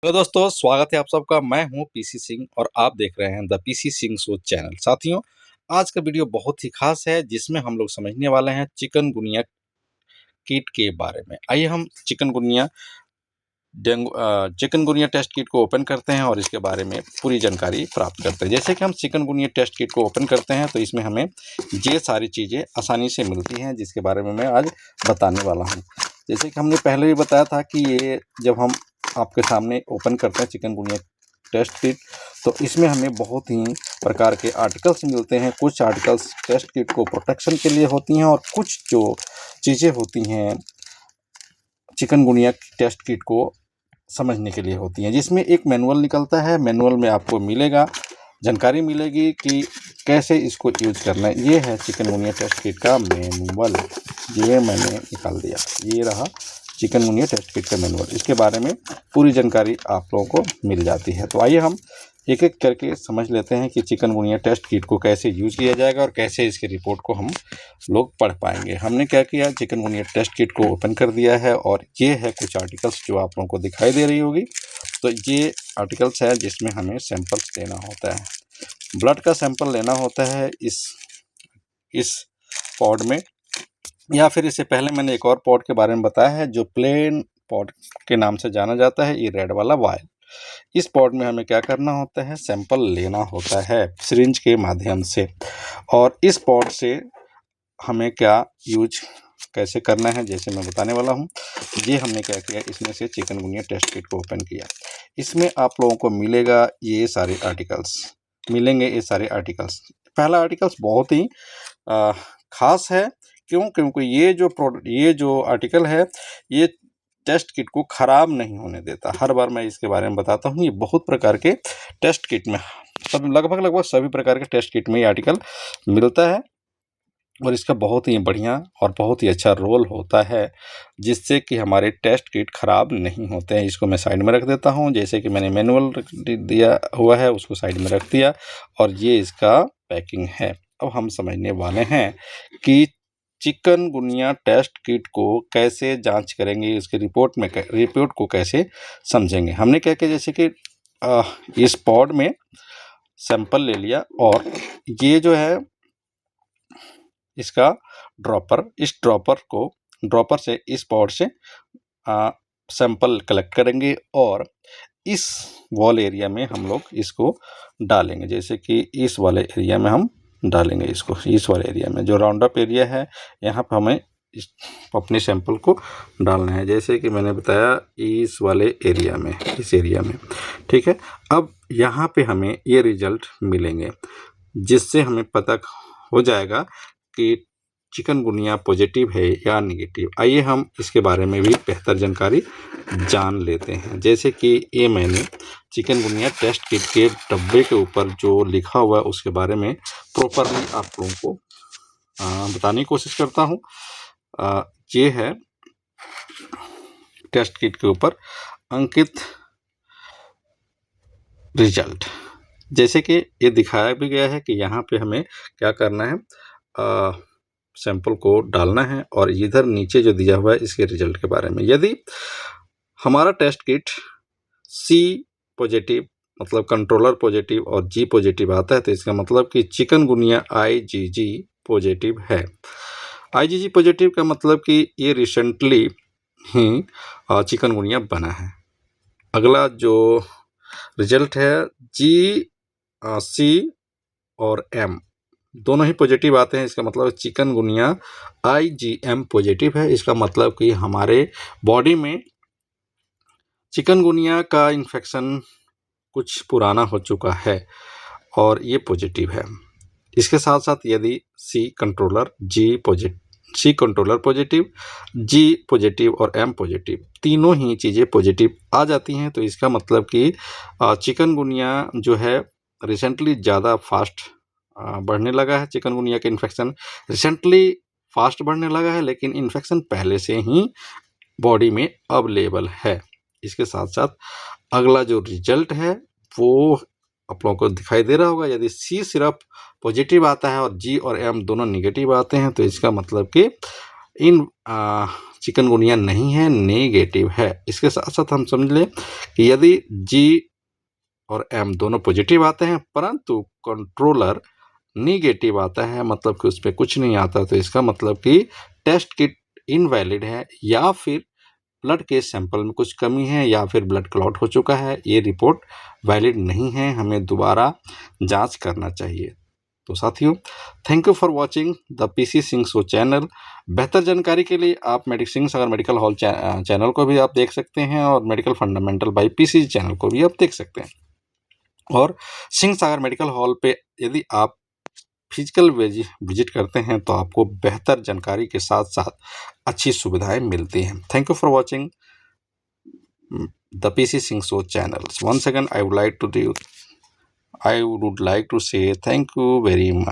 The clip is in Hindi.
हेलो दोस्तों, स्वागत है आप सबका। मैं हूं पीसी सिंह और आप देख रहे हैं the PC Singh show channel. साथियों, आज का वीडियो बहुत ही खास है जिसमें हम लोग समझने वाले हैं चिकनगुनिया किट के बारे में। आइए हम चिकनगुनिया टेस्ट किट को ओपन करते हैं और इसके बारे में पूरी जानकारी प्राप्त करते हैं। जैसे कि हम चिकनगुनिया टेस्ट किट को ओपन करते हैं तो इसमें हमें ये सारी चीज़ें आसानी से मिलती हैं जिसके बारे में मैं आज बताने वाला हूँ। जैसे कि हमने पहले भी बताया था कि ये जब हम आपके सामने ओपन करते हैं चिकनगुनिया टेस्ट किट तो इसमें हमें बहुत ही प्रकार के आर्टिकल्स मिलते हैं। कुछ आर्टिकल्स टेस्ट किट को प्रोटेक्शन के लिए होती हैं और कुछ जो चीज़ें होती हैं चिकनगुनिया टेस्ट किट को समझने के लिए होती हैं, जिसमें एक मैनुअल निकलता है। मैनुअल में आपको मिलेगा, जानकारी मिलेगी कि कैसे इसको यूज करना है। ये है चिकनगुनिया टेस्ट किट का मैनुअल, ये मैंने निकाल दिया। ये रहा चिकनगुनिया टेस्ट किट का मैनुअल। इसके बारे में पूरी जानकारी आप लोगों को मिल जाती है। तो आइए हम एक एक करके समझ लेते हैं कि चिकनगुनिया टेस्ट किट को कैसे यूज किया जाएगा और कैसे इसके रिपोर्ट को हम लोग पढ़ पाएंगे। हमने क्या किया, चिकनगुनिया टेस्ट किट को ओपन कर दिया है और ये है कुछ आर्टिकल्स जो आप लोगों को दिखाई दे रही होगी। तो ये आर्टिकल्स है जिसमें हमें सैंपल्स लेना होता है। ब्लड का सैंपल लेना होता है इस पॉड में, या फिर इससे पहले मैंने एक और पॉड के बारे में बताया है जो प्लेन पॉड के नाम से जाना जाता है, ये रेड वाला वायल। इस पॉड में हमें क्या करना होता है, सैंपल लेना होता है सिरिंज के माध्यम से। और इस पॉड से हमें क्या यूज कैसे करना है, जैसे मैं बताने वाला हूँ। ये हमने क्या किया, इसमें से चिकनगुनिया टेस्ट किट को ओपन किया। इसमें आप लोगों को मिलेगा ये सारे आर्टिकल्स, पहला आर्टिकल्स बहुत ही खास है। क्यों? क्योंकि ये जो आर्टिकल है ये टेस्ट किट को ख़राब नहीं होने देता। हर बार मैं इसके बारे में बताता हूँ। ये बहुत प्रकार के टेस्ट किट में, लगभग सभी प्रकार के टेस्ट किट में ये आर्टिकल मिलता है और इसका बहुत ही बढ़िया और बहुत ही अच्छा रोल होता है जिससे कि हमारे टेस्ट किट ख़राब नहीं होते हैं। इसको मैं साइड में रख देता हूँ। जैसे कि मैंने मैनुअल दिया हुआ है उसको साइड में रख दिया और ये इसका पैकिंग है। अब हम समझने वाले हैं कि चिकनगुनिया टेस्ट किट को कैसे जांच करेंगे, इसके रिपोर्ट को कैसे समझेंगे। हमने क्या किया, जैसे कि इस पॉड में सैंपल ले लिया और ये जो है इसका ड्रॉपर से इस पॉड से सैंपल कलेक्ट करेंगे और इस वॉल एरिया में हम लोग इसको डालेंगे। जैसे कि इस वाले एरिया में हम डालेंगे इसको। इस वाले एरिया में जो राउंड अप एरिया है यहाँ पर हमें अपने सैंपल को डालना है। जैसे कि मैंने बताया इस वाले एरिया में, इस एरिया में, ठीक है। अब यहाँ पे हमें ये रिजल्ट मिलेंगे जिससे हमें पता हो जाएगा कि चिकनगुनिया पॉजिटिव है या नेगेटिव। आइए हम इसके बारे में भी बेहतर जानकारी जान लेते हैं। जैसे कि ये मैंने चिकनगुनिया टेस्ट किट के डब्बे के ऊपर जो लिखा हुआ है उसके बारे में प्रॉपरली आप लोगों को बताने की कोशिश करता हूँ। ये है टेस्ट किट के ऊपर अंकित रिजल्ट। जैसे कि ये दिखाया भी गया है कि यहाँ पे हमें क्या करना है, सैंपल को डालना है और इधर नीचे जो दिया हुआ है इसके रिजल्ट के बारे में। यदि हमारा टेस्ट किट सी पॉजिटिव मतलब कंट्रोलर पॉजिटिव और जी पॉजिटिव आता है तो इसका मतलब कि चिकनगुनिया IgG पॉजिटिव है। IgG पॉजिटिव का मतलब कि ये रिसेंटली ही चिकनगुनिया बना है। अगला जो रिजल्ट है C और M दोनों ही पॉजिटिव आते हैं, इसका मतलब चिकनगुनिया IgM पॉजिटिव है। इसका मतलब कि हमारे बॉडी में चिकनगुनिया का इन्फेक्शन कुछ पुराना हो चुका है और ये पॉजिटिव है। इसके साथ साथ यदि C controller positive, G positive और M पॉजिटिव तीनों ही चीज़ें पॉजिटिव आ जाती हैं तो इसका मतलब कि चिकनगुनिया जो है रिसेंटली ज़्यादा फास्ट बढ़ने लगा है। चिकनगुनिया का इन्फेक्शन रिसेंटली फास्ट बढ़ने लगा है लेकिन इन्फेक्शन पहले से ही बॉडी में अवेलेबल है। इसके साथ साथ अगला जो रिजल्ट है वो आप लोगों को दिखाई दे रहा होगा। यदि C सिर्फ पॉजिटिव आता है और G और M दोनों निगेटिव आते हैं तो इसका मतलब कि इन चिकनगुनिया नहीं है, नेगेटिव है। इसके साथ साथ हम समझ लें कि यदि G और M दोनों पॉजिटिव आते हैं परंतु कंट्रोलर नेगेटिव आता है, मतलब कि उस पर कुछ नहीं आता, तो इसका मतलब कि टेस्ट किट इनवैलिड है या फिर ब्लड के सैंपल में कुछ कमी है या फिर ब्लड क्लॉट हो चुका है, ये रिपोर्ट वैलिड नहीं है, हमें दोबारा जांच करना चाहिए। तो साथियों, thank you for watching the PC Singh show channel. बेहतर जानकारी के लिए आप Singh Sagar medical hall channel को भी आप देख सकते हैं और medical fundamental by PC channel को भी आप देख सकते हैं। और सिंह सागर मेडिकल हॉल पे यदि आप फिजिकल विजिट करते हैं तो आपको बेहतर जानकारी के साथ साथ अच्छी सुविधाएं मिलती हैं। Thank you for watching the PC Singh show channel. Once again, I would like to say thank you very much.